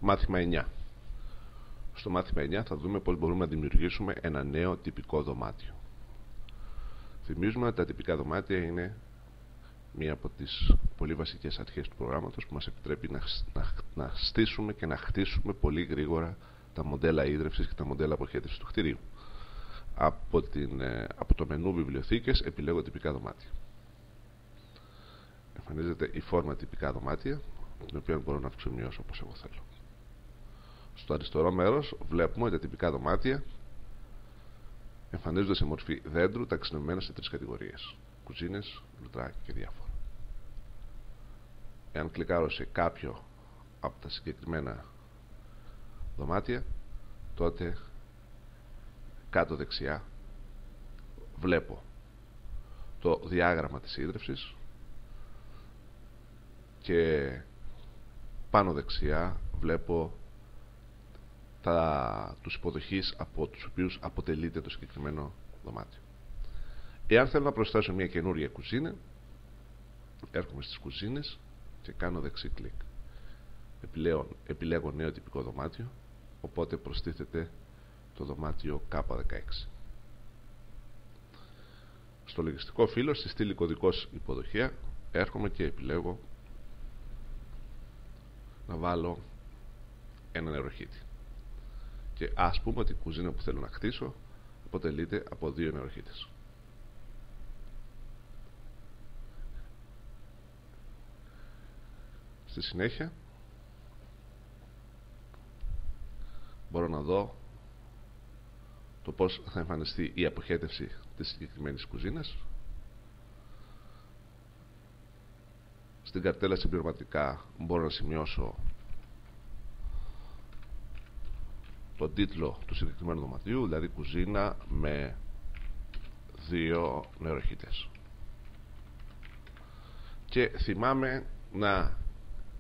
μάθημα 9. Στο μάθημα 9 θα δούμε πώς μπορούμε να δημιουργήσουμε ένα νέο τυπικό δωμάτιο. Θυμίζουμε ότι τα τυπικά δωμάτια είναι μία από τις πολύ βασικές αρχές του προγράμματος που μας επιτρέπει να στήσουμε και να χτίσουμε πολύ γρήγορα τα μοντέλα ίδρυυσης και τα μοντέλα αποχέτευσης του κτηρίου. Από το μενού βιβλιοθήκες επιλέγω τυπικά δωμάτια. Εμφανίζεται η φόρμα τυπικά δωμάτια, την οποία μπορώ να αυξομοιώσω όπως εγώ θέλω. Στο αριστερό μέρος βλέπουμε ότι τα τυπικά δωμάτια εμφανίζονται σε μορφή δέντρου, ταξινομημένα σε 3 κατηγορίες: κουζίνες, λουτρά και διάφορα. Εάν κλικάρω σε κάποιο από τα συγκεκριμένα δωμάτια, τότε κάτω δεξιά βλέπω το διάγραμμα της ίδρυυσης και πάνω δεξιά βλέπω τους υποδοχείς από τους οποίους αποτελείται το συγκεκριμένο δωμάτιο. Εάν θέλω να προσθέσω μια καινούργια κουζίνα, έρχομαι στις κουζίνες και κάνω δεξί κλικ. Επιλέγω νέο τυπικό δωμάτιο, οπότε προστίθεται το δωμάτιο K16. Στο λογιστικό φύλλο, στη στήλη κωδικός υποδοχεία, έρχομαι και επιλέγω να βάλω ένα νεροχύτη. Και ας πούμε ότι η κουζίνα που θέλω να χτίσω αποτελείται από 2 νεροχύτες. Στη συνέχεια μπορώ να δω το πώς θα εμφανιστεί η αποχέτευση της συγκεκριμένης κουζίνας. Στην καρτέλα συμπληρωματικά μπορώ να σημειώσω τον τίτλο του συγκεκριμένου δωματίου, δηλαδή κουζίνα με 2 νεροχύτες. Και θυμάμαι να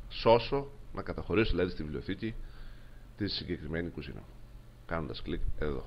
σώσω, να καταχωρήσω δηλαδή στη βιβλιοθήκη τη συγκεκριμένη κουζίνα, κάνοντας κλικ εδώ.